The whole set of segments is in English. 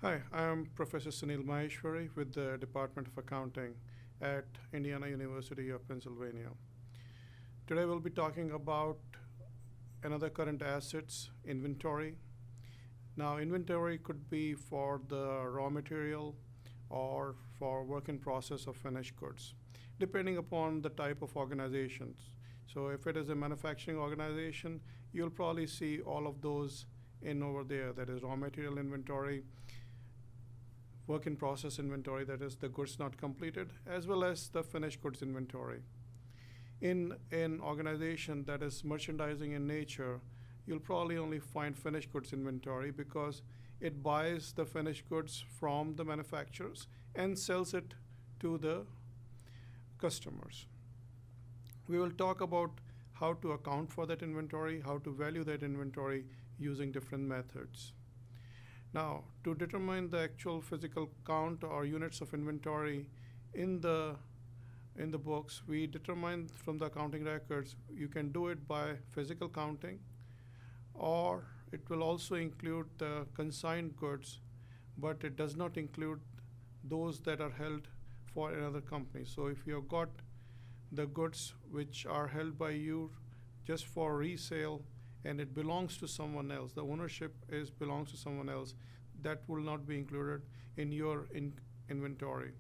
Hi, I am Professor Suneel Maheshwari with the Department of Accounting at Indiana University of Pennsylvania. Today we'll be talking about another current assets, inventory. Now, inventory could be for the raw material or for work in process of finished goods, depending upon the type of organizations. So if it is a manufacturing organization, you'll probably see all of those in over there. That is raw material inventory, work in process inventory, that is the goods not completed, as well as the finished goods inventory. In an organization that is merchandising in nature, you'll probably only find finished goods inventory because it buys the finished goods from the manufacturers and sells it to the customers. We will talk about how to account for that inventory, how to value that inventory using different methods. Now, to determine the actual physical count or units of inventory in the books, we determine from the accounting records. You can do it by physical counting, or it will also include the consigned goods, but it does not include those that are held for another company. So if you've got the goods which are held by you just for resale and it belongs to someone else, the ownership belongs to someone else, that will not be included in your inventory.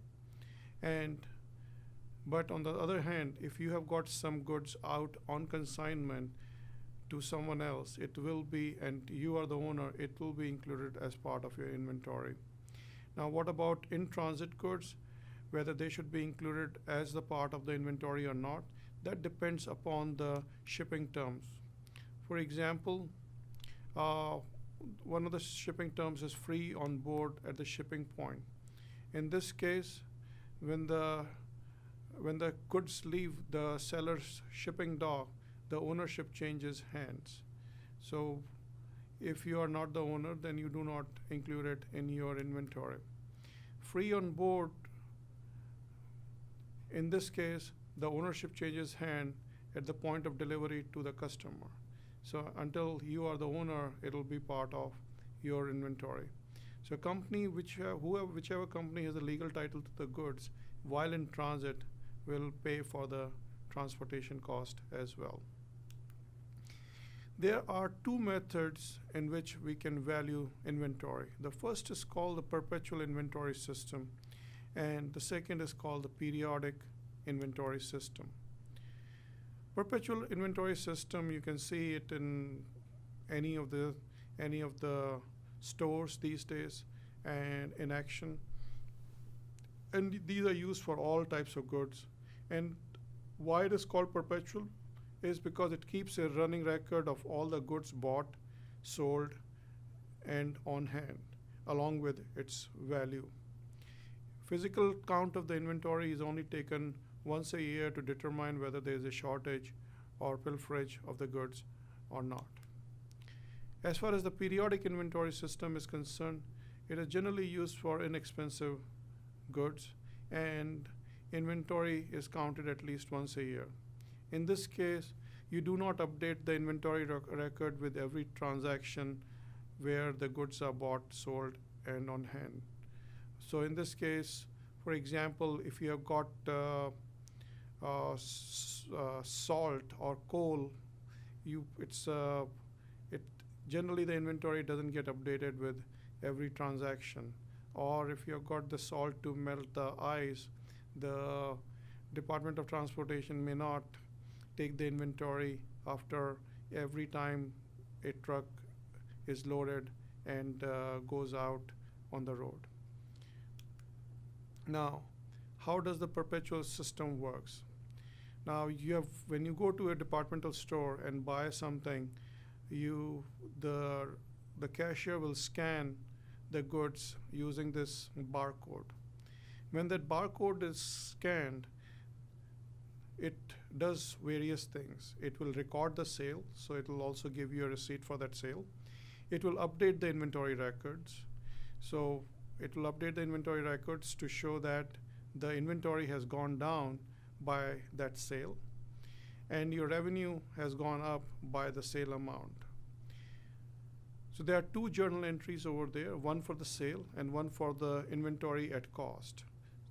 But on the other hand, if you have got some goods out on consignment to someone else, it will be, and you are the owner, it will be included as part of your inventory. Now, what about in-transit goods? Whether they should be included as the part of the inventory or not, that depends upon the shipping terms. For example, one of the shipping terms is free on board at the shipping point. In this case, when the goods leave the seller's shipping dock, the ownership changes hands. So if you are not the owner, then you do not include it in your inventory. Free on board, in this case, the ownership changes hand at the point of delivery to the customer. So until you are the owner, it'll be part of your inventory. So company, whichever company has a legal title to the goods while in transit will pay for the transportation cost as well. There are two methods in which we can value inventory. The first is called the perpetual inventory system, and the second is called the periodic inventory system. Perpetual inventory system, you can see it in any of the stores these days and in action. And these are used for all types of goods. And why it is called perpetual is because it keeps a running record of all the goods bought, sold, and on hand, along with its value. Physical count of the inventory is only taken once a year to determine whether there is a shortage or pilferage of the goods or not. As far as the periodic inventory system is concerned, it is generally used for inexpensive goods, and inventory is counted at least once a year. In this case, you do not update the inventory record with every transaction where the goods are bought, sold, and on hand. So in this case, for example, if you have got salt or coal, generally the inventory doesn't get updated with every transaction. Or if you've got the salt to melt the ice, the Department of Transportation may not take the inventory after every time a truck is loaded and goes out on the road. Now, how does the perpetual system works? Now, when you go to a departmental store and buy something, the cashier will scan the goods using this barcode. When that barcode is scanned, it does various things. It will record the sale, so it will also give you a receipt for that sale. It will update the inventory records. So it will update the inventory records to show that the inventory has gone down by that sale, and your revenue has gone up by the sale amount. So there are two journal entries over there, one for the sale and one for the inventory at cost.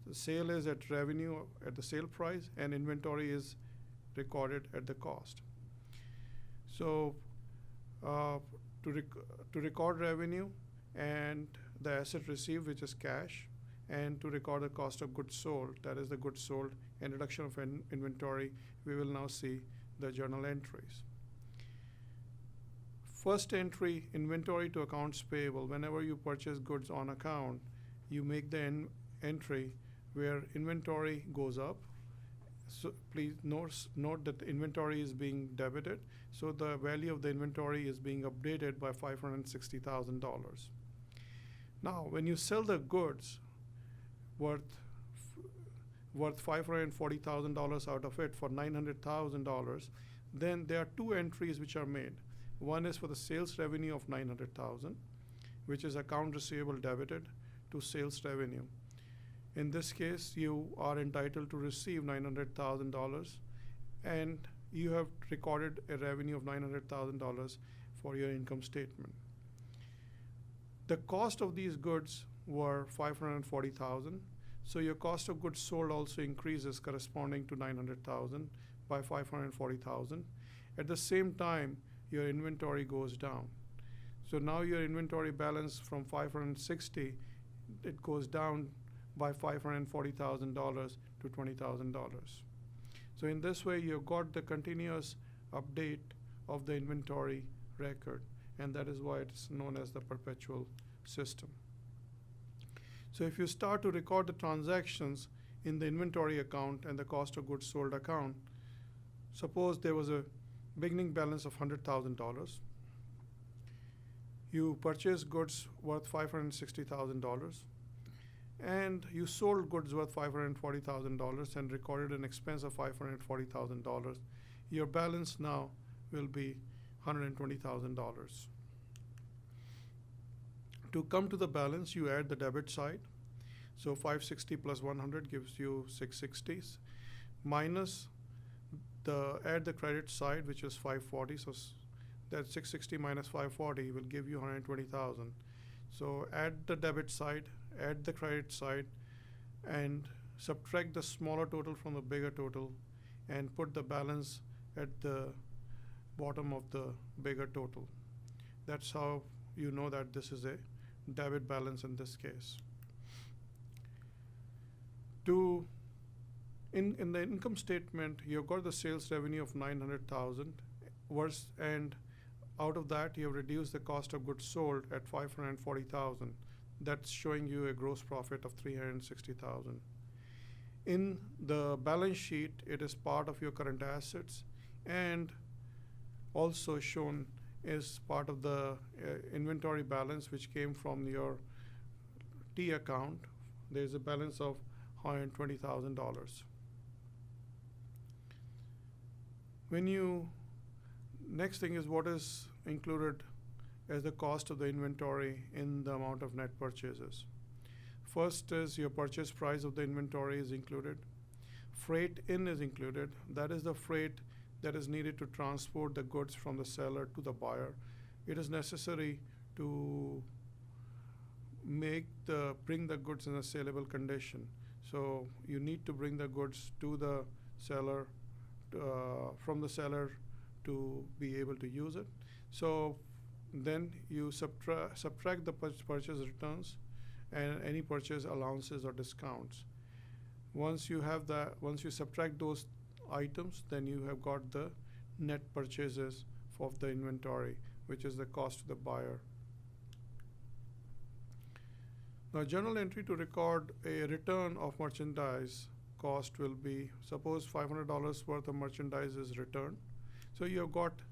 The sale is at revenue at the sale price, and inventory is recorded at the cost. So to record revenue and the asset received, which is cash, and to record the cost of goods sold, that is the goods sold, and reduction of inventory, we will now see the journal entries. First entry, inventory to accounts payable. Whenever you purchase goods on account, you make the entry where inventory goes up. So please note that the inventory is being debited, so the value of the inventory is being updated by $560,000. Now, when you sell the goods worth $540,000 out of it for $900,000, then there are two entries which are made. One is for the sales revenue of $900,000, which is account receivable debited to sales revenue. In this case, you are entitled to receive $900,000, and you have recorded a revenue of $900,000 for your income statement. The cost of these goods were $540,000, so your cost of goods sold also increases corresponding to $900,000 by $540,000. At the same time, your inventory goes down. So now your inventory balance from $560,000, it goes down by $540,000 to $20,000. So in this way, you've got the continuous update of the inventory record, and that is why it's known as the perpetual system. So if you start to record the transactions in the inventory account and the cost of goods sold account, suppose there was a beginning balance of $100,000. You purchased goods worth $560,000, and you sold goods worth $540,000 and recorded an expense of $540,000. Your balance now will be $120,000. To come to the balance, you add the debit side. So 560 plus 100 gives you 660, minus add the credit side, which is 540. So that 660 minus 540 will give you 120,000. So add the debit side, add the credit side, and subtract the smaller total from the bigger total, and put the balance at the bottom of the bigger total. That's how you know that this is a debit balance in this case. In the income statement, you've got the sales revenue of $900,000, and out of that, you have reduced the cost of goods sold at $540,000. That's showing you a gross profit of $360,000. In the balance sheet, it is part of your current assets, and also shown is part of the inventory balance, which came from your T account. There's a balance of $120,000. Next thing is what is included as the cost of the inventory in the amount of net purchases. First is your purchase price of the inventory is included. Freight in is included. That is the freight that is needed to transport the goods from the seller to the buyer. It is necessary to bring the goods in a saleable condition. So you need to bring the goods to the seller, from the seller to be able to use it. So then you subtract the purchase returns and any purchase allowances or discounts. Once you subtract those items, then you have got the net purchases of the inventory, which is the cost to the buyer. Now, journal entry to record a return of merchandise cost will be, suppose $500 worth of merchandise is returned. So you have got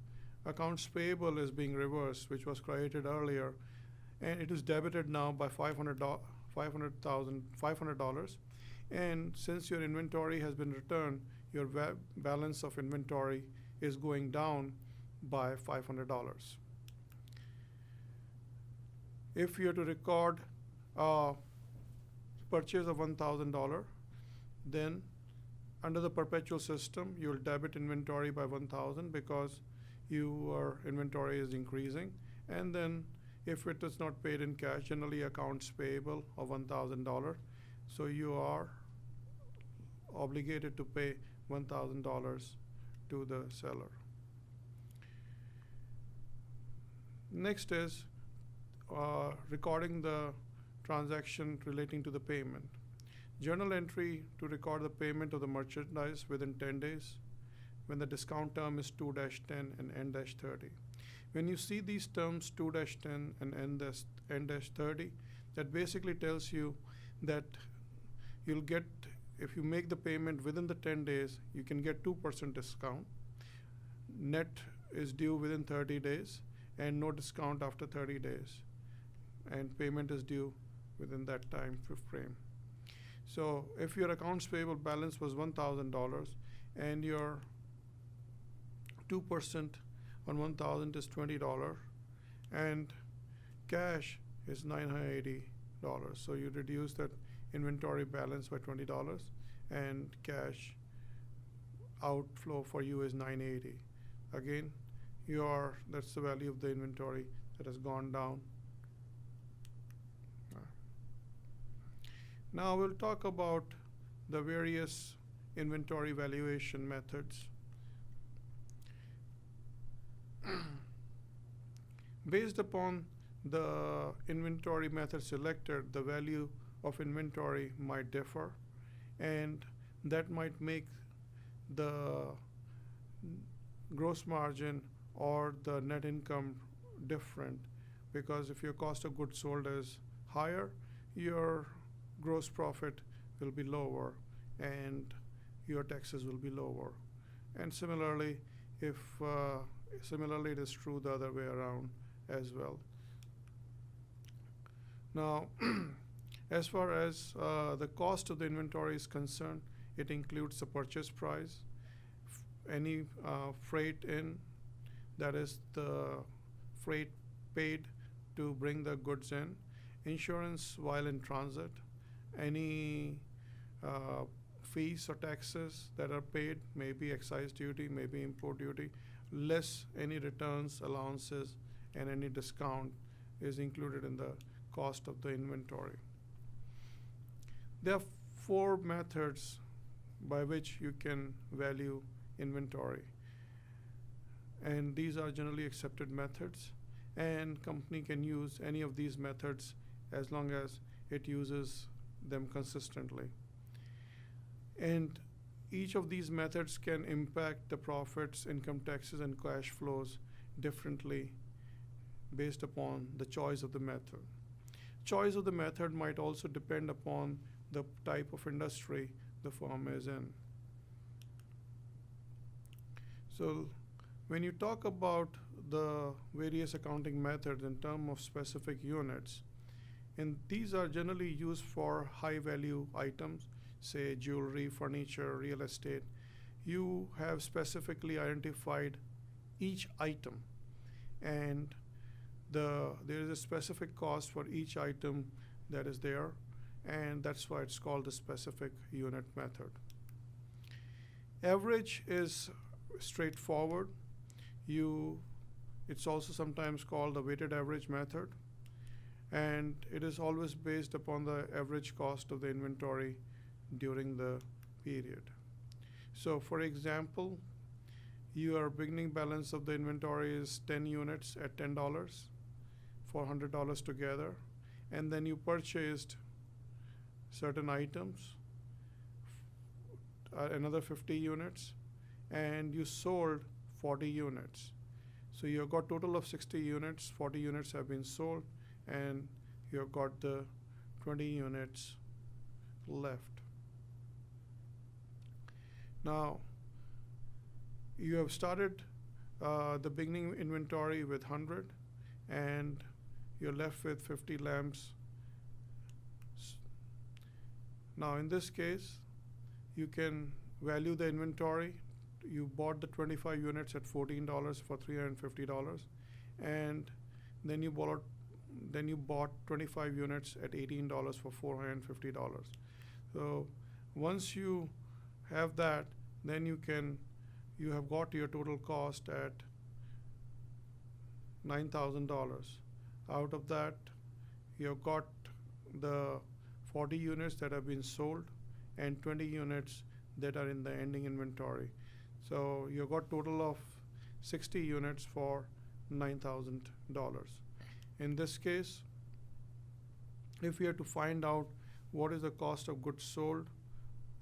accounts payable is being reversed, which was created earlier, and it is debited now by $500. And since your inventory has been returned, your balance of inventory is going down by $500. If you are to record a purchase of $1,000, then under the perpetual system, you will debit inventory by $1,000 because your inventory is increasing. And then If it is not paid in cash, generally accounts payable of $1,000. So you are obligated to pay $1,000 to the seller. Next is recording the transaction relating to the payment. Journal entry to record the payment of the merchandise within 10 days when the discount term is 2-10 and N-30. When you see these terms 2-10 and N-30, that basically tells you that you'll get, if you make the payment within the 10 days, you can get 2% discount. Net is due within 30 days and no discount after 30 days. And payment is due within that time frame. So if your accounts payable balance was $1,000 and your 2% on 1,000 is $20 and cash is $980. So you reduce that inventory balance by $20 and cash outflow for you is $980. Again, that's the value of the inventory that has gone down. Now we'll talk about the various inventory valuation methods. Based upon the inventory method selected, the value of inventory might differ, and that might make the gross margin or the net income different, because if your cost of goods sold is higher, your gross profit will be lower and your taxes will be lower. And similarly, it is true the other way around as well. Now, as far as the cost of the inventory is concerned, it includes the purchase price, any freight in, that is the freight paid to bring the goods in, insurance while in transit, any fees or taxes that are paid, maybe excise duty, maybe import duty, less any returns, allowances, and any discount is included in the cost of the inventory. There are 4 methods by which you can value inventory, and these are generally accepted methods, and company can use any of these methods as long as it uses them consistently. And each of these methods can impact the profits, income taxes, and cash flows differently based upon the choice of the method. Choice of the method might also depend upon the type of industry the firm is in. So when you talk about the various accounting methods in terms of specific units, and these are generally used for high value items, say jewelry, furniture, real estate, you have specifically identified each item, and there is a specific cost for each item that is there, and that's why it's called the specific unit method. Average is straightforward. It's also sometimes called the weighted average method, and it is always based upon the average cost of the inventory during the period. So for example, your beginning balance of the inventory is 10 units at $10 for $100 together, and then you purchased certain items, another 50 units, and you sold 40 units. So you've got total of 60 units, 40 units have been sold, and you've got the 20 units left. Now, you have started the beginning inventory with 100, and you're left with 50 lamps. Now, in this case, you can value the inventory. You bought the 25 units at $14 for $350, and then you bought 25 units at $18 for $450. So once you have that, then you have got your total cost at $9,000. Out of that, you've got the 40 units that have been sold and 20 units that are in the ending inventory. So you've got total of 60 units for $9,000. In this case, if we are to find out what is the cost of goods sold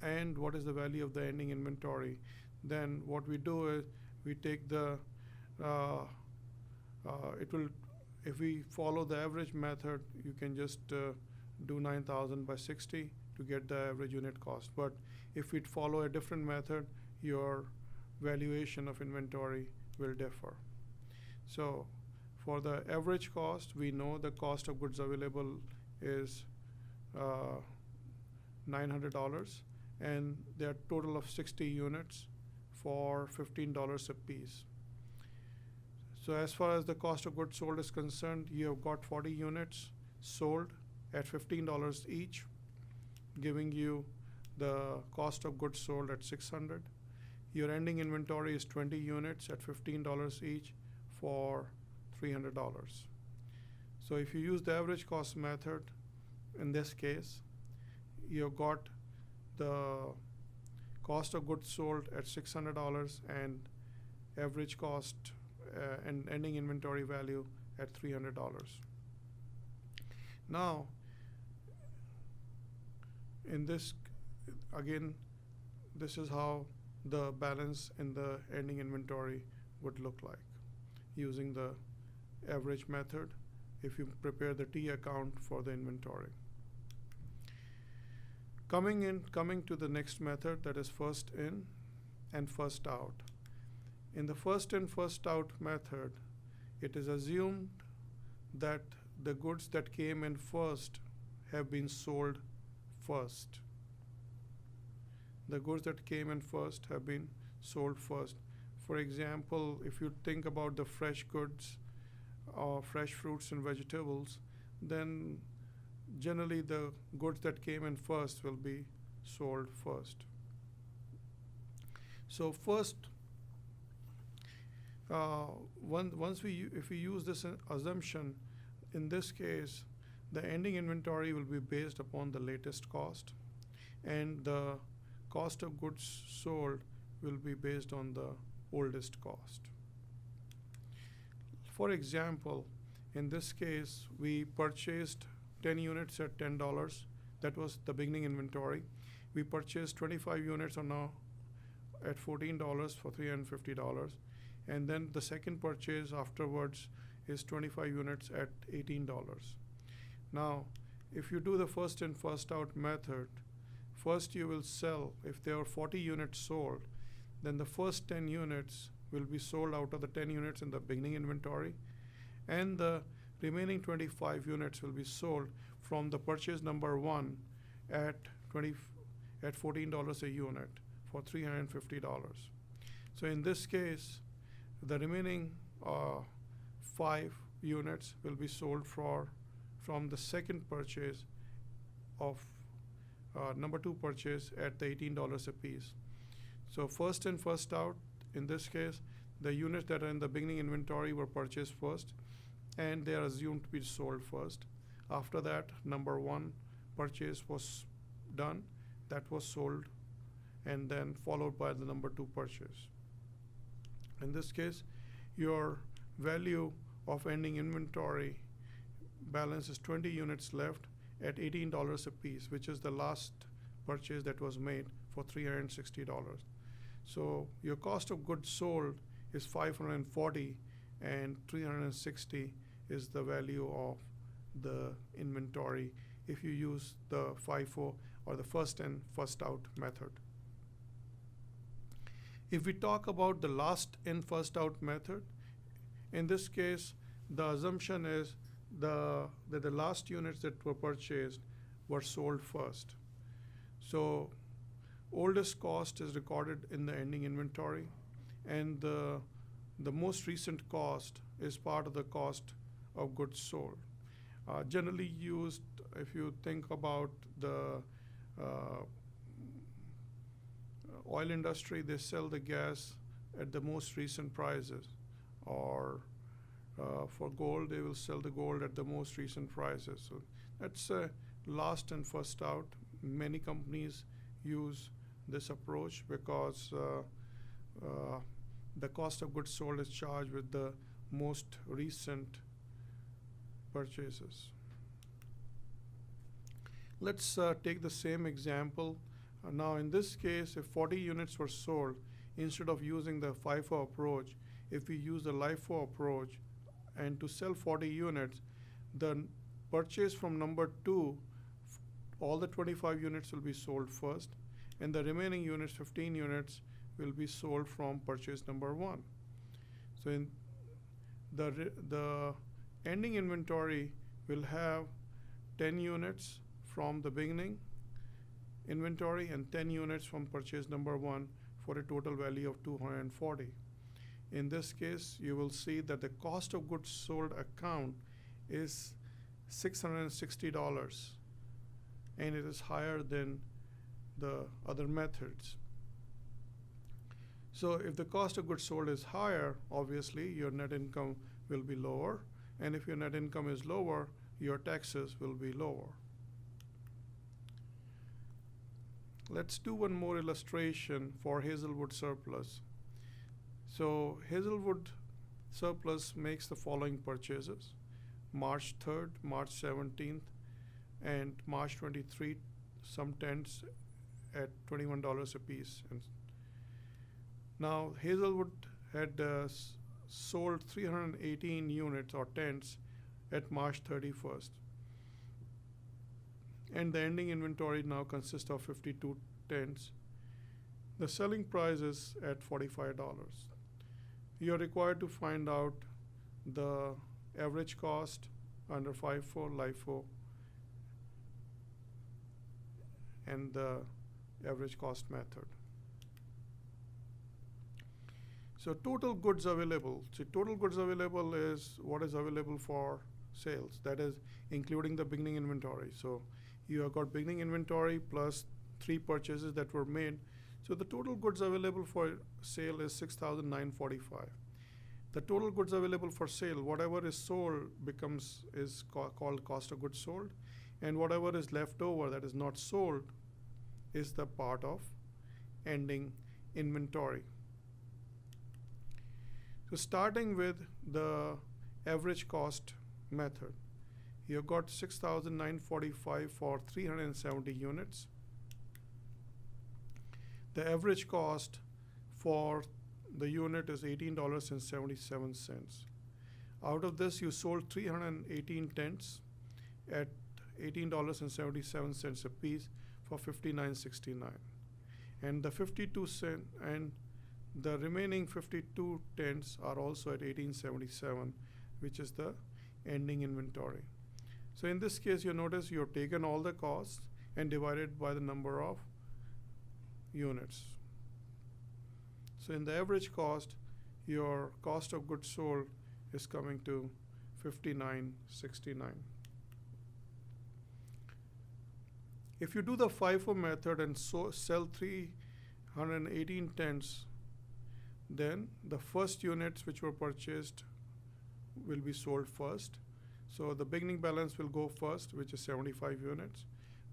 and what is the value of the ending inventory, then what we do is we take the if we follow the average method, you can just do 9,000 by 60 to get the average unit cost. But if we follow a different method, your valuation of inventory will differ. So for the average cost, we know the cost of goods available is $900, and there are total of 60 units for $15 a piece. So as far as the cost of goods sold is concerned, you have got 40 units sold at $15 each, giving you the cost of goods sold at $600. Your ending inventory is 20 units at $15 each for $300. So if you use the average cost method, in this case, you've got the cost of goods sold at $600 and average cost and ending inventory value at $300. Now, in this, again, this is how the balance in the ending inventory would look like using the average method if you prepare the T account for the inventory. Coming to the next method, that is first in and first out. In the first in, first out method, it is assumed that the goods that came in first have been sold first. The goods that came in first have been sold first. For example, if you think about the fresh goods or fresh fruits and vegetables, then generally the goods that came in first will be sold first. So first, if we use this assumption, in this case, the ending inventory will be based upon the latest cost, and the cost of goods sold will be based on the oldest cost. For example, in this case, we purchased 10 units at $10. That was the beginning inventory. We purchased 25 units on now at $14 for $350. And then the second purchase afterwards is 25 units at $18. Now, if you do the first in, first out method, first you will sell, if there are 40 units sold, then the first 10 units will be sold out of the 10 units in the beginning inventory, and the remaining 25 units will be sold from the purchase number 1 at $14 a unit for $350. So in this case, the remaining 5 units will be sold from the second purchase of number 2 purchase at the $18 a piece. So first in, first out, in this case, the units that are in the beginning inventory were purchased first, and they are assumed to be sold first. After that, number 1 purchase was done, that was sold, and then followed by the number 2 purchase. In this case, your value of ending inventory balance is 20 units left at $18 a piece, which is the last purchase that was made for $360. So your cost of goods sold is $540, and $360 is the value of the inventory if you use the FIFO or the first in, first out method. If we talk about the last in, first out method, in this case, the assumption is that the last units that were purchased were sold first. So oldest cost is recorded in the ending inventory, and the most recent cost is part of the cost of goods sold. Generally used, if you think about the oil industry, they sell the gas at the most recent prices, or For gold, they will sell the gold at the most recent prices. So that's last and first out. Many companies use this approach because the cost of goods sold is charged with the most recent purchases. Let's take the same example. Now in this case, if 40 units were sold, instead of using the FIFO approach, if we use the LIFO approach, and to sell 40 units, the purchase from number 2, all the 25 units will be sold first, and the remaining units, 15 units, will be sold from purchase number 1. So in the ending inventory will have 10 units from the beginning inventory and 10 units from purchase number 1 for a total value of 240. In this case, you will see that the cost of goods sold account is $660, and it is higher than the other methods. So if the cost of goods sold is higher, obviously your net income will be lower, and if your net income is lower, your taxes will be lower. Let's do one more illustration for Hazelwood surplus. So Hazelwood surplus makes the following purchases: March 3rd, March 17th, and March 23, some tents at $21 a piece. And now Hazelwood had sold 318 units or tents at March 31st. And the ending inventory now consists of 52 tents. The selling price is at $45. You are required to find out the average cost under FIFO, LIFO, and the average cost method. So total goods available. So total goods available is what is available for sales. That is including the beginning inventory. So you have got beginning inventory plus 3 purchases that were made. So the total goods available for sale is 6,945. The total goods available for sale, whatever is sold is called cost of goods sold, and whatever is left over that is not sold is the part of ending inventory. So starting with the average cost method, you've got 6,945 for 370 units. The average cost for the unit is $18.77. Out of this, you sold 318 tents at $18.77 a piece for $59.69. And the 52 cent and the remaining 52 tents are also at $18.77, which is the ending inventory. So in this case, you notice you've taken all the costs and divided by the number of units. So in the average cost, your cost of goods sold is coming to $59.69. If you do the FIFO method and sell 318 tents, then the first units which were purchased will be sold first. So the beginning balance will go first, which is 75 units.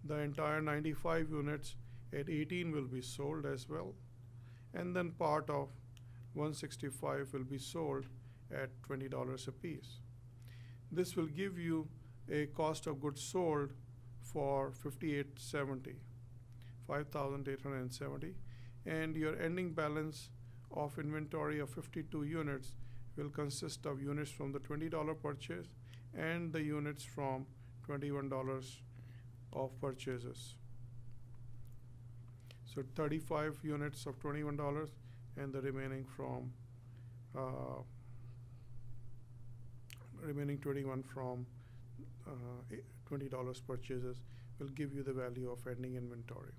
The entire 95 units at 18 will be sold as well. And then part of 165 will be sold at $20 a piece. This will give you a cost of goods sold for $5,870, $5,870, and your ending balance of inventory of 52 units will consist of units from the $20 purchase and the units from $21 of purchases. So 35 units of $21 and the remaining from remaining 21 from $20 purchases will give you the value of ending inventory.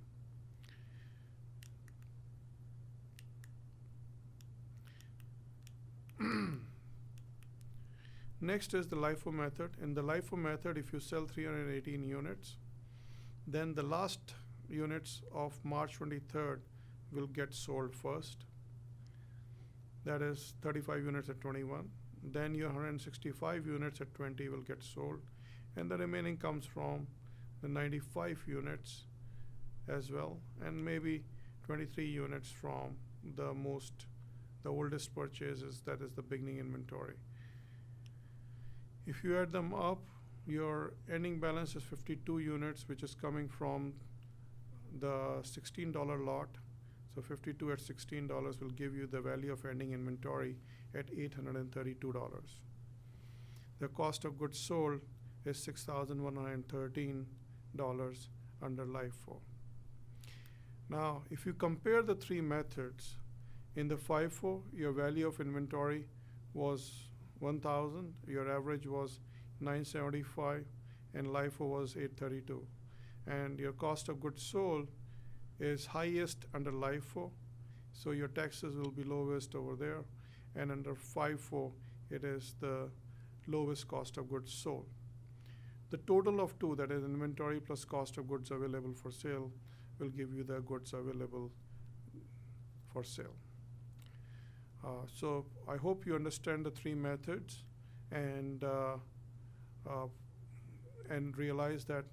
Next is the LIFO method. In the LIFO method, if you sell 318 units, then the last units of March 23rd will get sold first. That is 35 units at 21. then your 165 units at 20 will get sold, and the remaining comes from the 95 units as well, and maybe 23 units from the oldest purchases, that is the beginning inventory. If you add them up, your ending balance is 52 units, which is coming from the $16 lot. So 52 at $16 will give you the value of ending inventory at $832. The cost of goods sold is $6,113 under LIFO. Now, if you compare the three methods, in the FIFO, your value of inventory was 1,000, your average was 975, and LIFO was 832. And your cost of goods sold is highest under LIFO, so your taxes will be lowest over there, and under FIFO, it is the lowest cost of goods sold. The total of two, that is inventory plus cost of goods available for sale, will give you the goods available for sale. So I hope you understand the three methods and realize that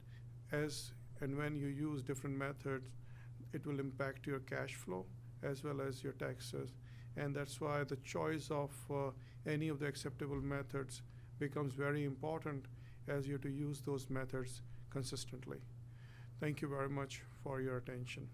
as and when you use different methods, it will impact your cash flow as well as your taxes. And that's why the choice of any of the acceptable methods becomes very important as you have to use those methods consistently. Thank you very much for your attention.